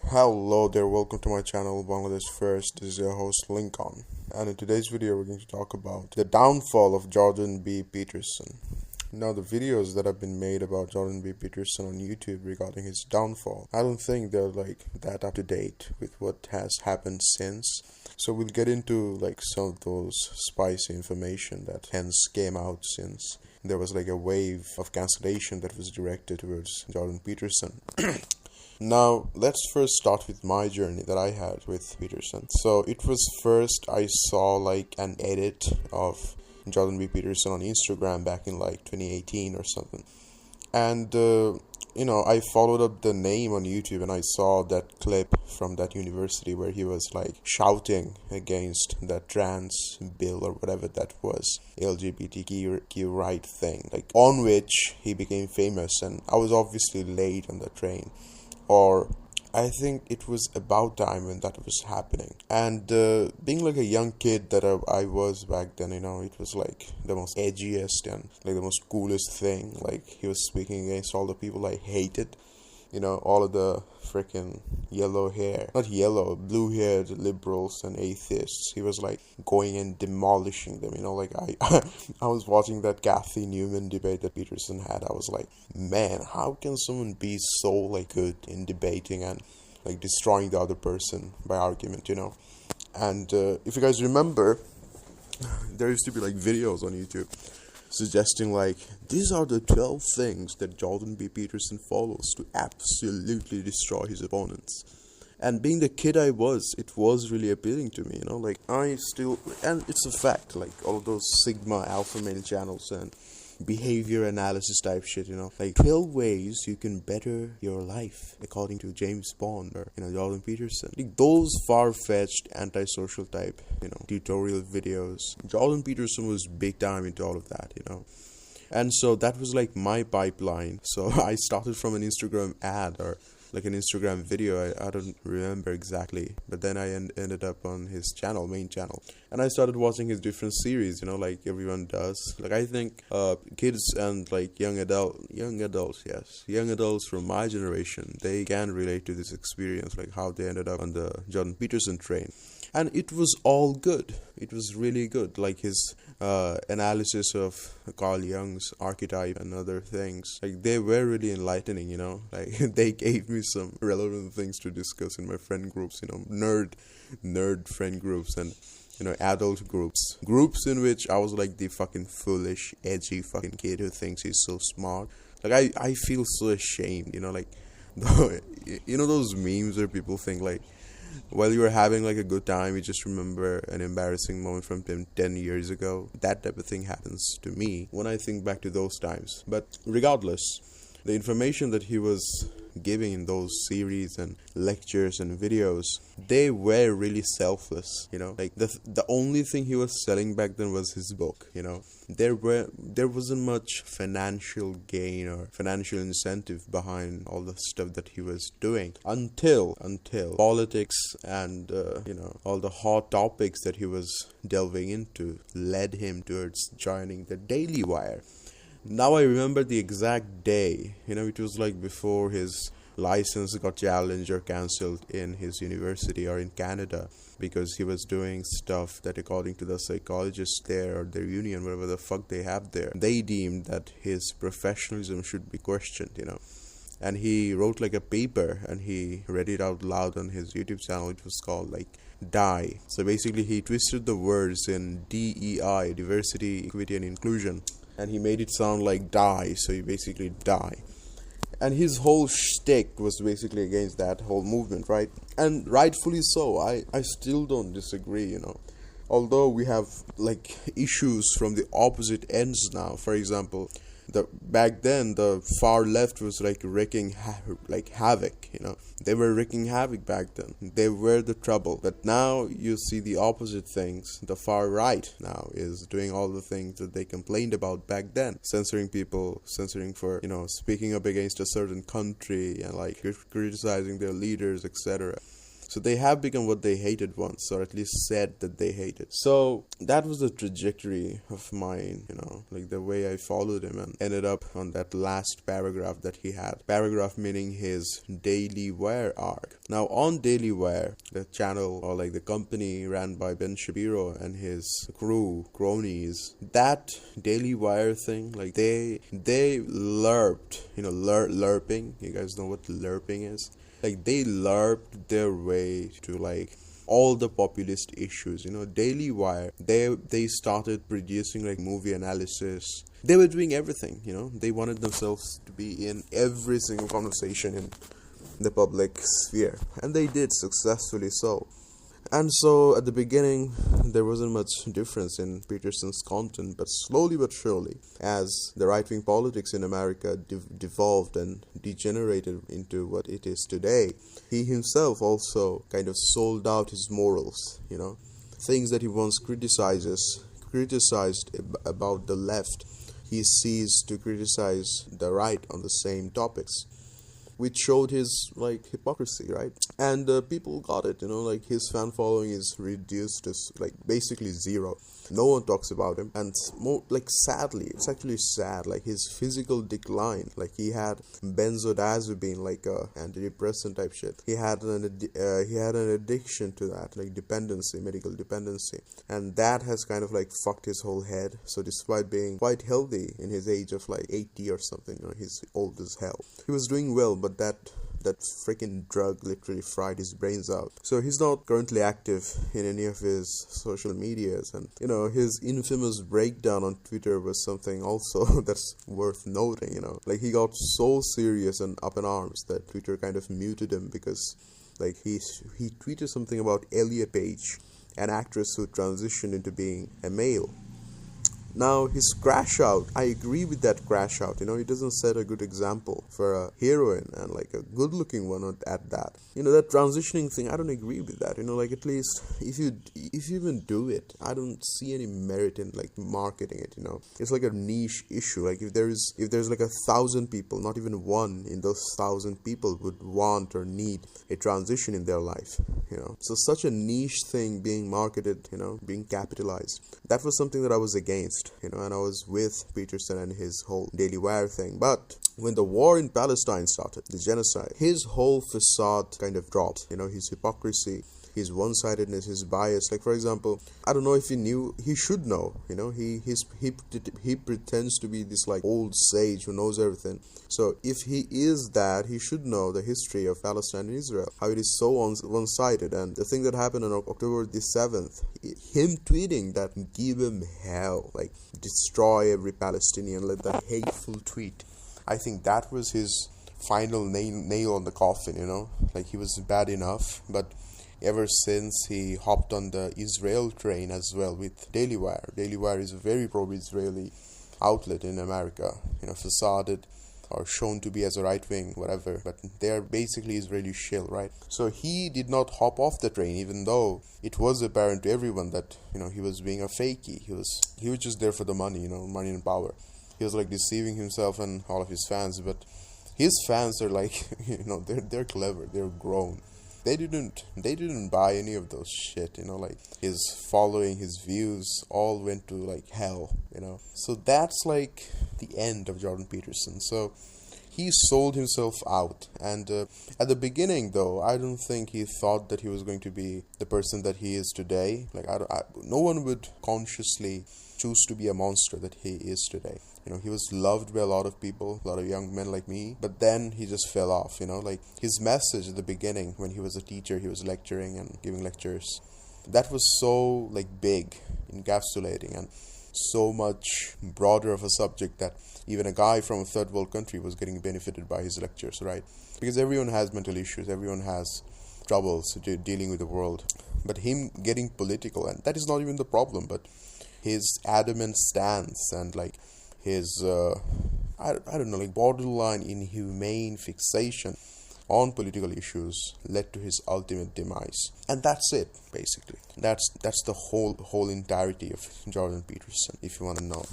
Hello there, welcome to my channel, Bangladesh First. This is your host Lincoln, and in today's video we're going to talk about the downfall of Jordan B. Peterson. Now, the videos that have been made about Jordan B. Peterson on YouTube regarding his downfall, I don't think they're that up to date with what has happened since. So we'll get into some of those spicy information that hence came out since there was a wave of cancellation that was directed towards Jordan Peterson. Now, let's first start with my journey that I had with Peterson. So it was first I saw an edit of Jordan B. Peterson on Instagram back in 2018 or something. And I followed up the name on YouTube and I saw that clip from that university where he was shouting against that trans bill or whatever that was, LGBTQ right thing, on which he became famous. And I was obviously late on the train, or I think it was about time when that was happening. And being a young kid that I was back then, it was the most edgiest and the most coolest thing. He was speaking against all the people I hated, all of the freaking blue-haired liberals and atheists. He was going and demolishing them, I was watching that Kathy Newman debate that Peterson had. I was like, man, how can someone be so good in debating and destroying the other person by argument, And if you guys remember, there used to be videos on YouTube suggesting these are the 12 things that Jordan B. Peterson follows to absolutely destroy his opponents. And being the kid I was, it was really appealing to me, and it's a fact, all of those Sigma alpha male channels and behavior analysis type shit, 12 ways you can better your life according to James Bond or Jordan Peterson. Those far-fetched antisocial type tutorial videos, Jordan Peterson was big time into all of that, and so that was my pipeline. So I started from an Instagram ad or an Instagram video. I don't remember exactly, but then I ended up on his main channel, and I started watching his different series, like everyone does. I think kids and young adults from my generation, they can relate to this experience, how they ended up on the Jordan Peterson train. And it was all good. It was really good. His analysis of Carl Jung's archetype and other things. They were really enlightening, they gave me some relevant things to discuss in my friend groups, nerd friend groups and, adult groups. Groups in which I was the fucking foolish, edgy fucking kid who thinks he's so smart. I feel so ashamed, those memes where people think while you were having a good time, you just remember an embarrassing moment from 10 years ago. That type of thing happens to me when I think back to those times. But regardless, the information that he was giving in those series and lectures and videos, they were really selfless, the only thing he was selling back then was his book, there wasn't much financial gain or financial incentive behind all the stuff that he was doing until politics and all the hot topics that he was delving into led him towards joining the Daily Wire. Now I remember the exact day, it was before his license got challenged or cancelled in his university or in Canada, because he was doing stuff that, according to the psychologists there or their union, whatever the fuck they have there, they deemed that his professionalism should be questioned, And he wrote a paper and he read it out loud on his YouTube channel. It was called DIE. So basically he twisted the words in DEI, diversity, equity and inclusion, and he made it sound like die, so you basically die. And his whole shtick was basically against that whole movement, right? And rightfully so. I still don't disagree, Although we have issues from the opposite ends now. For example, back then the far left was wreaking havoc, They were wreaking havoc back then. They were the trouble. But now you see the opposite things. The far right now is doing all the things that they complained about back then, censoring people, censoring for speaking up against a certain country and criticizing their leaders, etc. So they have become what they hated once, or at least said that they hated. So that was the trajectory of mine, like the way I followed him and ended up on that last paragraph that he had. Paragraph meaning his Daily Wire arc. Now on Daily Wire, the channel or like the company ran by Ben Shapiro and his cronies, that Daily Wire thing, like they lerped, lerping. You guys know what lerping is? Like they lerped their way to like all the populist issues. Daily Wire, they started producing like movie analysis. They were doing everything. They wanted themselves to be in every single conversation in the public sphere, and they did successfully so. And so at the beginning there wasn't much difference in Peterson's content, but slowly but surely, as the right-wing politics in America devolved and degenerated into what it is today, he himself also kind of sold out his morals. Things that he once criticized about the left, he ceased to criticize the right on the same topics, which showed his like hypocrisy, right? And people got it, like his fan following is reduced to like basically zero. No one talks about him, and more like sadly, it's actually sad, like his physical decline. Like he had benzodiazepine, like antidepressant type shit. He had an addiction to that, like medical dependency, and that has kind of like fucked his whole head. So despite being quite healthy in his age of like 80 or something, he's old as hell. He was doing well, but that freaking drug literally fried his brains out. So he's not currently active in any of his social medias, and his infamous breakdown on Twitter was something also that's worth noting. Like he got so serious and up in arms that Twitter kind of muted him because like he tweeted something about Elliot Page, an actress who transitioned into being a male. Now, his crash out, I agree with that crash out. He doesn't set a good example for a heroine, and like a good looking one at that. That transitioning thing, I don't agree with that. Like at least if you even do it, I don't see any merit in like marketing it. It's like a niche issue. Like if there's like 1,000 people, not even one in those 1,000 people would want or need a transition in their life. So such a niche thing being marketed, being capitalized. That was something that I was against. And I was with Peterson and his whole Daily Wire thing. But when the war in Palestine started, the genocide, his whole facade kind of dropped. His hypocrisy, his one-sidedness, his bias. Like, for example, I don't know if he knew, he should know, he pretends to be this like old sage who knows everything. So if he is that, he should know the history of Palestine and Israel, how it is so one-sided. And the thing that happened on October the 7th, him tweeting that give him hell, like destroy every Palestinian, like that hateful tweet. I think that was his final nail on the coffin, like he was bad enough, but ever since he hopped on the Israel train as well with Daily Wire. Daily Wire is a very pro-Israeli outlet in America, facaded or shown to be as a right-wing, whatever, but they are basically Israeli shill, right? So he did not hop off the train, even though it was apparent to everyone that, he was being a fakey. He was just there for the money, money and power. He was like deceiving himself and all of his fans, but his fans are like, they're clever, they're grown. They didn't buy any of those shit, like his following, his views all went to like hell, So that's like the end of Jordan Peterson. So he sold himself out, and at the beginning though, I don't think he thought that he was going to be the person that he is today. Like no one would consciously choose to be a monster that he is today. He was loved by a lot of people, a lot of young men like me, but then he just fell off, like his message at the beginning when he was a teacher, he was lecturing and giving lectures. That was so like big, encapsulating, and so much broader of a subject that even a guy from a third world country was getting benefited by his lectures, right? Because everyone has mental issues, everyone has troubles dealing with the world. But him getting political, and that is not even the problem, but his adamant stance and like his I don't know, like borderline inhumane fixation on political issues led to his ultimate demise. And that's it, basically. That's the whole entirety of Jordan Peterson, if you want to know.